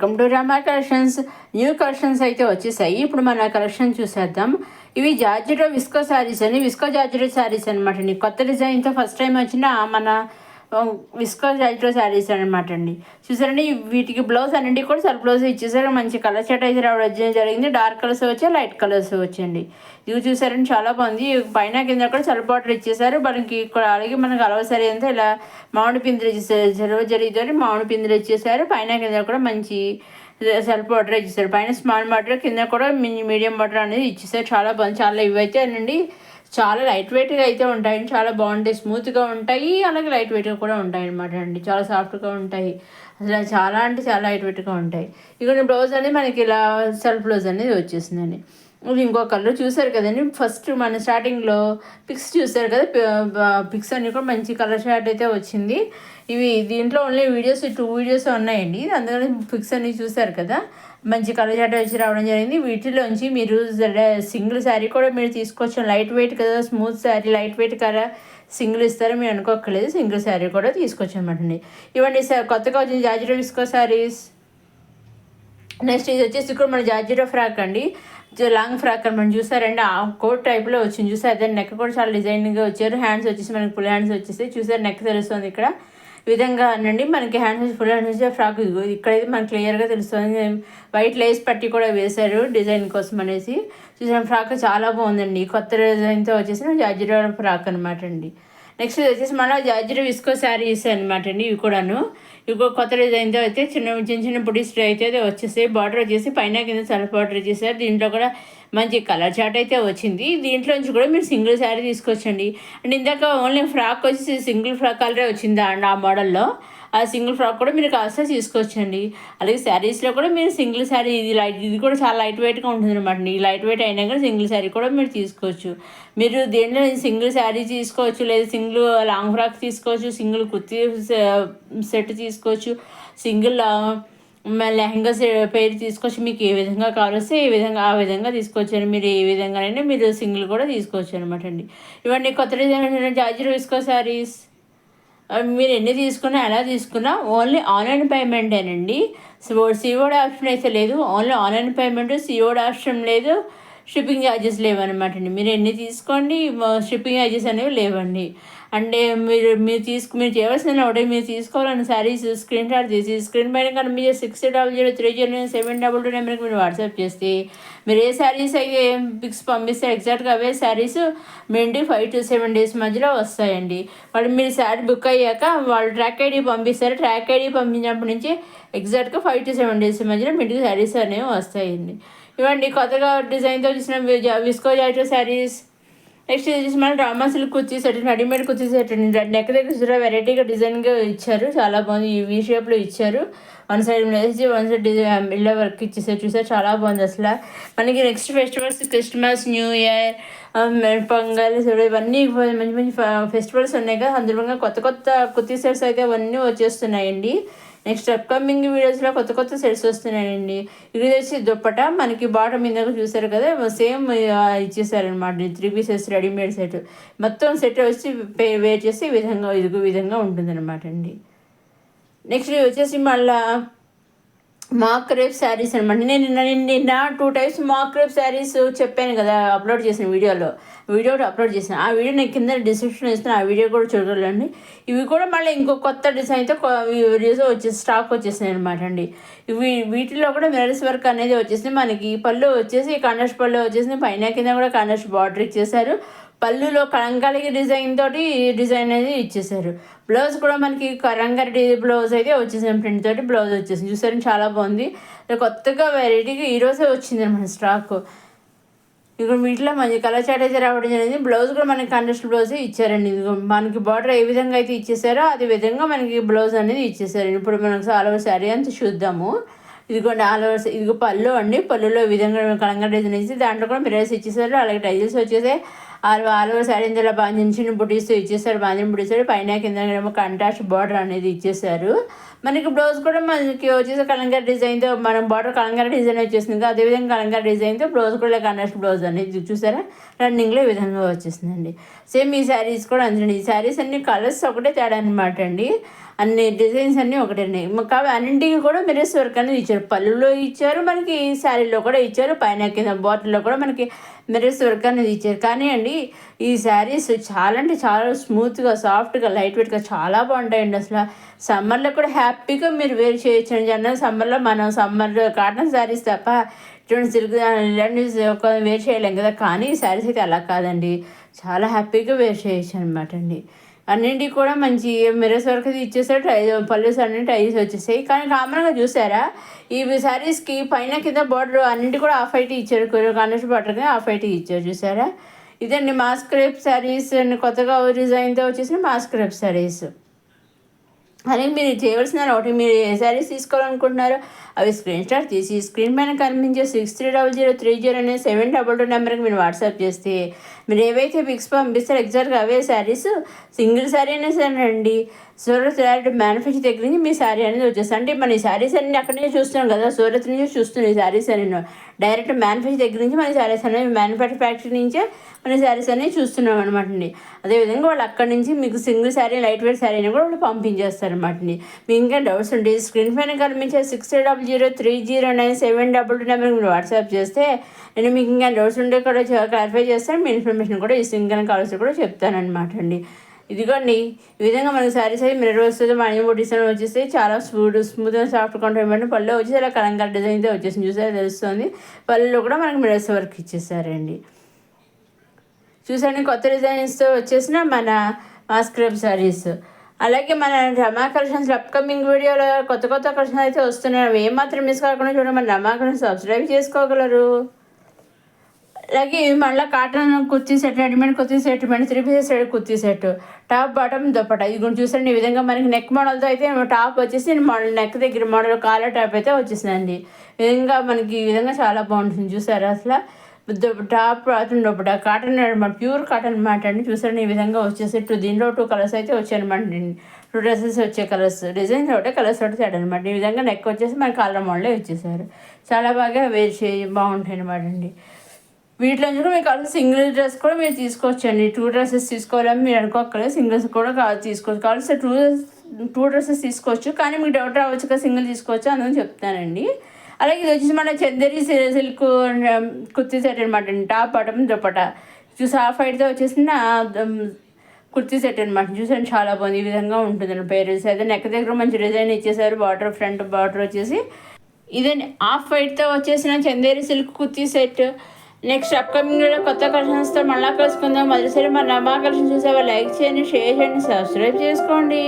Welcome to Rama collections. New collections అయితే వచ్చేసాయి. ఇప్పుడు మన కలెక్షన్ చూసేద్దాం. ఇవి జార్జెట్ విస్కో శారీస్ అని, విస్కో జార్జెట్ శారీస్ అనమాట అండి. కొత్త డిజైన్తో ఫస్ట్ టైం వచ్చిన మన విస్కో జార్జెట్ శారీస్ అనమాట అండి. చూసారండి, వీటికి బ్లౌజ్ అన్నింటికి కూడా సెల్ఫ్ బ్లౌజ్ ఇచ్చేసారు. మంచి కలర్ సెట్ అయితే రావడం జరిగింది. డార్క్ కలర్స్ వచ్చాయి, లైట్ కలర్స్ వచ్చండి. ఇవి చూసారండి, చాలా బాగుంది. పైన కింద కూడా సెల్ఫ్ బార్డర్ ఇచ్చేసారు. మనకి ఇక్కడ అలాగే మనకు అలవ సరి అంతా ఇలా మామిడి పిందులు ఇచ్చేసారు. సెలవు జరిగితే మామిడి పిందులు ఇచ్చేసారు. పైన కింద కూడా మంచి సెల్ఫ్ బార్డర్ ఇచ్చేసారు. పైన స్మాల్ బార్డర్, కింద కూడా మీడియం బార్డర్ అనేది ఇచ్చేసారు. చాలా బాగుంది. చాలా ఇవైతే అండి చాలా లైట్ వెయిట్గా అయితే ఉంటాయి. చాలా బాగుంటాయి, స్మూత్గా ఉంటాయి, అలాగే లైట్ వెయిట్గా కూడా ఉంటాయి అనమాట అండి. చాలా సాఫ్ట్గా ఉంటాయి. అసలు చాలా అంటే చాలా లైట్ వెయిట్గా ఉంటాయి. ఇక్కడ బ్లౌజ్ అనేది మనకి ఇలా సెల్ఫ్ బ్లౌజ్ అనేది వచ్చేసిందండి. ఇది ఇంకో కలర్ చూసారు కదండి. ఫస్ట్ మన స్టార్టింగ్లో పిక్స్ చూసారు కదా, పిక్స్ అన్నీ కూడా మంచి కలర్ షార్ట్ అయితే వచ్చింది. ఇవి దీంట్లో ఓన్లీ వీడియోస్ 2 వీడియోస్ ఉన్నాయండి. అందుకని పిక్స్ అన్నీ చూసారు కదా, మంచి కలర్ షార్ట్ వచ్చి రావడం జరిగింది. వీటిలోంచి మీరు సింగిల్ శారీ కూడా మీరు తీసుకోవచ్చు. లైట్ వెయిట్ కదా, స్మూత్ శారీ, లైట్ వెయిట్ కదా, సింగిల్ ఇస్తారు మీరు అనుకోక్కర్లేదు. సింగిల్ శారీ కూడా తీసుకోవచ్చు అనమాట అండి. ఇవన్నీ కొత్తగా వచ్చిన జార్జెట్ విస్కో శారీస్. నెక్స్ట్ ఇది వచ్చేసి ఇక్కడ మన జార్జెట్ ఫ్రాక్ అండి, లాంగ్ ఫ్రాక్ అని మనం చూసారండి. ఆ కోట్ టైప్లో వచ్చింది చూసారు. అదే నెక్ కూడా చాలా డిజైన్గా వచ్చారు. హ్యాండ్స్ వచ్చేసి మనకి ఫుల్ హ్యాండ్స్ వచ్చేసి చూసారు. నెక్ తెలుస్తుంది ఇక్కడ ఈ విధంగా అనండి. మనకి హ్యాండ్స్ ఫుల్ హ్యాండ్స్ వచ్చే ఫ్రాక్ ఇక్కడైతే మనకి క్లియర్గా తెలుస్తుంది. వైట్ లేస్ పట్టి కూడా వేశారు డిజైన్ కోసం అనేసి. చూసారు, ఫ్రాక్ చాలా బాగుందండి. కొత్త డిజైన్తో వచ్చేసి జార్జెట్ ఫ్రాక్ అనమాట అండి. నెక్స్ట్ వచ్చేసి మన జార్జెట్ విస్కో శారీస్ అనమాట అండి. ఇవి కూడాను ఇంకో కొత్త డిజైన్తో అయితే చిన్న బుటీస్ అయితే వచ్చేసాయి. బార్డర్ వచ్చేసి పైన కింద సెల్ఫ్ బార్డర్ వచ్చేసారు. దీంట్లో కూడా మంచి కలర్ చార్ట్ అయితే వచ్చింది. దీంట్లో నుంచి కూడా మీరు సింగిల్ శారీ తీసుకోవచ్చండి. అండ్ ఇందాక ఓన్లీ ఫ్రాక్ వచ్చేసి సింగిల్ ఫ్రాక్ కలరే వచ్చింది అండి ఆ మోడల్లో. ఆ సింగిల్ ఫ్రాక్ కూడా మీరు కాస్త తీసుకోవచ్చండి. అలాగే శారీస్లో కూడా మీరు సింగిల్ శారీ ఇది కూడా చాలా లైట్ వెయిట్గా ఉంటుంది అనమాట. ఈ లైట్ వెయిట్ అయినా కూడా సింగిల్ శారీ కూడా మీరు తీసుకోవచ్చు. మీరు దేంట్లో సింగిల్ శారీ తీసుకోవచ్చు, లేదా సింగిల్ లాంగ్ ఫ్రాక్ తీసుకోవచ్చు, సింగిల్ కుర్తీ సెట్ తీసుకోవచ్చు, సింగిల్ లెహంగా పేరు తీసుకోవచ్చు. మీకు ఏ విధంగా కావాల్సి ఆ విధంగా తీసుకోవచ్చు అని, మీరు ఏ విధంగానైనా మీరు సింగిల్ కూడా తీసుకోవచ్చు అనమాట అండి. ఇవన్నీ కొత్త డిజైన్ జార్జెట్ విస్కో శారీస్. మీరు ఎన్ని తీసుకున్నా ఎలా తీసుకున్నా ఓన్లీ ఆన్లైన్ పేమెంటేనండి. సిఓడి ఆప్షన్ అయితే లేదు. Only online payment, COD option లేదు, షిప్పింగ్ ఛార్జెస్ లేవన్నమాట అండి. మీరు ఎన్ని తీసుకోండి, షిప్పింగ్ ఛార్జెస్ అనేవి లేవండి. అంటే మీరు చేయవలసిన ఒకటి, మీరు తీసుకోవాలని శారీస్ స్క్రీన్ షాట్ తీసి స్క్రీన్ పైన కానీ మీరు 6000300722 నెంబర్కి మీరు వాట్సాప్ చేస్తే మీరు ఏ శారీస్ అయితే పిక్స్ పంపిస్తే ఎగ్జాక్ట్గా అవే శారీస్ మీ ఇంటికి 5 to 7 days మధ్యలో వస్తాయండి. వాళ్ళు మీరు శారీ బుక్ అయ్యాక వాళ్ళు ట్రాక్ ఐడి పంపిస్తారు. ట్రాక్ ఐడి పంపించినప్పటి నుంచి ఎగ్జాక్ట్గా 5 to 7 days మధ్యలో మీ ఇంటికి శారీస్ అనేవి వస్తాయండి. ఇవ్వండి కొత్తగా డిజైన్తో చూసిన విస్కో జార్జెట్ శారీస్. నెక్స్ట్ వచ్చేసి మన drama silk kurti set, readymade kurti set అండి. నెక్ దగ్గర చూసారా వెరైటీగా డిజైన్గా ఇచ్చారు. చాలా బాగుంది. ఈ వీ షేప్లో ఇచ్చారు. వన్ సైడ్ వేసి వన్ సైడ్ ఇళ్ళ వర్క్ ఇచ్చేసారు. చూసారు, చాలా బాగుంది. అసలు మనకి next festivals Christmas, new year, pongal ఇవన్నీ మంచి మంచి ఫెస్టివల్స్ ఉన్నాయి కదా, అందులో కొత్త కుర్తీ సెట్స్ అయితే అవన్నీ వచ్చేస్తున్నాయండి. నెక్స్ట్ అప్కమింగ్ వీడియోస్లో కొత్త సెట్స్ వస్తున్నాయండి. ఇది వచ్చి దుప్పట మనకి బాటమ్ మీద చూసారు కదా, సేమ్ ఇచ్చేసారనమాట. 3 pieces readymade set. మొత్తం సెట్ వచ్చి వేర్ చేసి ఈ విధంగా ఉంటుందన్నమాట అండి. నెక్స్ట్ వచ్చేసి మళ్ళీ మాక్ క్రేప్ శారీస్ అనమాట. నేను నిన్న 2 types మాక్ క్రేప్ శారీస్ చెప్పాను కదా, అప్లోడ్ చేసిన వీడియో అప్లోడ్ చేసిన ఆ వీడియో నేను కింద డిస్క్రిప్షన్ ఇస్తాను. ఆ వీడియో కూడా చూడాలండి. ఇవి కూడా మళ్ళీ ఇంకో కొత్త డిజైన్తో వీడియోస్ స్టాక్ వచ్చేసినాయి అనమాట అండి. వీటిలో కూడా మిరర్స్ వర్క్ అనేది వచ్చేసింది. మనకి పళ్ళు వచ్చేసి కాంట్రాస్ట్ పళ్ళు వచ్చేసింది. పైన కింద కూడా కాంట్రాస్ట్ బార్డర్ ఇచ్చేసారు. పళ్ళులో కలంకారీ డిజైన్ అనేది ఇచ్చేసారు. బ్లౌజ్ కూడా మనకి రంగారెడ్డి బ్లౌజ్ అయితే వచ్చేసింది. ప్రింట్ తోటి బ్లౌజ్ వచ్చేసింది. చూసారని చాలా బాగుంది. కొత్తగా వెరైటీగా ఈరోజే వచ్చింది అనమాట స్టాక్. ఇక్కడ వీటిలో మంచి కలర్ చాట్ అయితే రావడం జరిగింది. బ్లౌజ్ కూడా మనకి కాంట్రాస్ట్ బ్లౌజ్ ఇచ్చారండి. మనకి బార్డర్ ఏ విధంగా అయితే ఇచ్చేసారో అదే విధంగా మనకి బ్లౌజ్ అనేది ఇచ్చేసారు. ఇప్పుడు మనకు ఆల్ ఓవర్ శారీ అంతా చూద్దాము. ఇదిగోండి ఆల్ ఓవర్స్. ఇదిగో పళ్ళు అండి. పళ్ళులో ఈ విధంగా కలంకారీ డిజైన్ ఇచ్చి దాంట్లో కూడా మిరర్స్ ఇచ్చేసారు. అలాగే టైల్స్ వచ్చేసి ఆల్ ఓవర్ శారీ ఇందులో చిన్న బుటీస్ ఇచ్చేసారు. బాంధిన బుటీస్ పైన కింద కాంట్రాస్ట్ బార్డర్ అనేది ఇచ్చేసారు. మనకి బ్లౌజ్ కూడా మనకి వచ్చేసి కలంకారీ డిజైన్తో మనం బార్డర్ కలంకారీ డిజైన్ వచ్చేసింది. అదేవిధంగా కలంకారీ డిజైన్తో బ్లౌజ్ కూడా కాంట్రాస్ట్ బ్లౌజ్ అనేది చూసారా రన్నింగ్లో ఈ విధంగా వచ్చేసిందండి. సేమ్ ఈ శారీస్ కూడా అంతే. ఈ శారీస్ అన్ని కలర్స్ ఒకటే తేడా అనమాట అండి. అన్ని డిజైన్స్ అన్నీ ఒకటేనే. కాబట్టి అన్నింటికి కూడా మిర్రర్స్ వర్క్ అనేది ఇచ్చారు. పళ్ళులో ఇచ్చారు, మనకి శారీలో కూడా ఇచ్చారు, పైన కింద బాటిల్లో కూడా మనకి మిర్రర్స్ వర్క్ అనేది ఇచ్చారు. కానీ అండి ఈ శారీస్ చాలా అంటే చాలా స్మూత్గా, సాఫ్ట్గా, లైట్ వెయిట్గా చాలా బాగుంటాయండి. అసలు సమ్మర్లో కూడా హ్యాపీగా మీరు వేర్ చేయొచ్చండి. అన్న సమ్మర్లో మనం సమ్మర్లో కాటన్ శారీస్ తప్ప ఇటువంటి సిల్క్ ఇలాంటి వేర్ చేయలేం కదా. కానీ ఈ శారీస్ అయితే అలా కాదండి, చాలా హ్యాపీగా వేర్ చేయొచ్చు అనమాట అండి. అన్నింటికి కూడా మంచి మిర్రర్స్ వర్క్ అది ఇచ్చేసారు. పళ్ళుస్ అన్ని టైస్ వచ్చేసాయి. కానీ కామన్గా చూసారా ఈ శారీస్కి పైన కింద బార్డర్ అన్నింటి కూడా హాఫ్ ఐటీ ఇచ్చారు. కాంట్రాస్ట్ బార్డర్ కింద హాఫ్ ఐటీ ఇచ్చారు చూసారా. ఇదండి మాస్క్ రేప్ శారీస్ అండ్ కొత్తగా డిజైన్తో వచ్చేసిన మాస్క్ రేప్ శారీస్. అలాగే మీరు చేయవలసిన ఒకటి, మీరు ఏ శారీస్ తీసుకోవాలనుకుంటున్నారో అవి స్క్రీన్ షాట్ తీసి స్క్రీన్ పైన కనిపించే 630030 అనే 722 నెంబర్కి మీరు వాట్సాప్ చేస్తే మీరు ఏవైతే పిక్స్ పంపిస్తారో ఎగ్జాక్ట్గా అవే శారీస్ సింగిల్ శారీ అయినా సరే అండి సూరత్ డైరెక్ట్ మ్యానుఫ్యాక్చర్ దగ్గర నుంచి మీ శారీ అనేది వచ్చేస్తుంది. అంటే మన ఈ శారీస్ అన్ని అక్కడి నుంచి చూస్తున్నాం కదా, సూరత్ నుంచి చూస్తున్నాం ఈ శారీస్ అని డైరెక్ట్ మ్యానుఫ్యాక్చర్ దగ్గర నుంచి మన శారీస్ అనేవి మ్యానుఫ్యాక్చర్ ఫ్యాక్టరీ నుంచే మన శారీస్ అనేవి చూస్తున్నాం అనమాట అండి. అదేవిధంగా వాళ్ళు అక్కడి నుంచి మీకు single sari light weight sari అని కూడా వాళ్ళు పంపించేస్తారు అనమాట అండి. మీకు ఇంకా డౌట్స్ ఉంటే స్క్రీన్ పైన కనిపించే 6000309722 నెంబర్కి మీరు వాట్సాప్ చేస్తే నేను మీకు ఇంకా డౌట్స్ ఉంటే కూడా క్లారిఫై చేస్తాను. మీ ఇన్ఫర్మేషన్ కూడా ఇంకా కావాల్సి కూడా చెప్తానమాట అండి. ఇదిగోండి ఈ విధంగా మనకి శారీస్ అయితే మిర్రర్ వస్తుంది, మనీ డిజైన్ వచ్చేసి చాలా స్మూత్గా సాఫ్ట్గా ఉంటాయి. పళ్ళు వచ్చేసి అలా కలంకారీ డిజైన్తో వచ్చేసి చూసారా తెలుస్తుంది. పళ్ళులో కూడా మనకి మిర్రర్స్ వర్క్ ఇచ్చేసారండి. చూసండి కొత్త డిజైన్స్తో వచ్చేసిన మన మాస్క్రబ్ శారీస్. అలాగే మన రమా కలెక్షన్స్ అప్కమింగ్ వీడియోలో కొత్త కలెక్షన్స్ అయితే వస్తున్నాయి. అవి ఏమాత్రం మిస్ కాకుండా చూడండి. మన రమా కలెక్షన్స్ సబ్స్క్రైబ్ చేసుకోగలరు. అలాగే మళ్ళీ cotton kurti set, readymade kurti set, 3 pieces set kurti set, top bottom dupatta. ఇది కూడా చూసండి ఈ విధంగా మనకి నెక్ మోడల్తో అయితే టాప్ వచ్చేసి మోడల్ నెక్ దగ్గర మోడల్ కాలర్ టాప్ అయితే వచ్చేసిందండి. ఈ విధంగా మనకి ఈ విధంగా చాలా బాగుంటుంది చూసారా. అసలు టాప్ దుపట్టా కాటన్ అనమాట, ప్యూర్ కాటన్ అనమాట అండి. చూసారండి ఈ విధంగా వచ్చేసి దీంట్లో 2 కలర్స్ అయితే వచ్చాయనమాట. 2 డ్రెస్సెస్ వచ్చే కలర్స్, డిజైన్స్ ఒకటే కలర్స్ ఒకటి తేడా అనమాట. ఈ విధంగా నెక్ వచ్చేసి మన కాలర్ మోడలే వచ్చేసారు. చాలా బాగా వేర్ బాగుంటాయి అనమాట అండి. వీటిలో కూడా మీకు కావాలి సింగిల్ డ్రెస్ కూడా మీరు తీసుకోవచ్చండి. 2 డ్రెస్సెస్ తీసుకోవాలని మీరు అనుకోక్కర్లేదు, సింగిల్స్ కూడా తీసుకోవచ్చు. కావాల్సి 2 డ్రెస్సెస్ తీసుకోవచ్చు. కానీ మీకు డౌట్ రావచ్చు కదా సింగిల్ తీసుకోవచ్చు అందుకని చెప్తానండి. అలాగే ఇది వచ్చేసి మన చందేరి సిల్క్ కుర్తీ సెట్ అనమాట అండి. టాప్ బాటమ్ దుపట్టా చూసి హాఫ్ వైట్తో వచ్చేసిన కుర్తీ సెట్ అనమాట. చూసాను చాలా బాగుంది. ఈ విధంగా ఉంటుందండి. పేరెంట్స్ అయితే నెక్ దగ్గర మంచి డిజైన్ ఇచ్చేసారు. బార్డర్ ఫ్రంట్ బార్డర్ వచ్చేసి ఇదండి హాఫ్ వైట్తో వచ్చేసిన Chanderi silk kurti set. Next upcoming కొత్త కలెక్షన్స్తో మళ్ళీ కలుసుకుందాం. మొదటిసారి మన రమా కలెక్షన్ చూసేవాళ్ళు లైక్ చేయండి, షేర్ చేయండి, సబ్స్క్రైబ్ చేసుకోండి.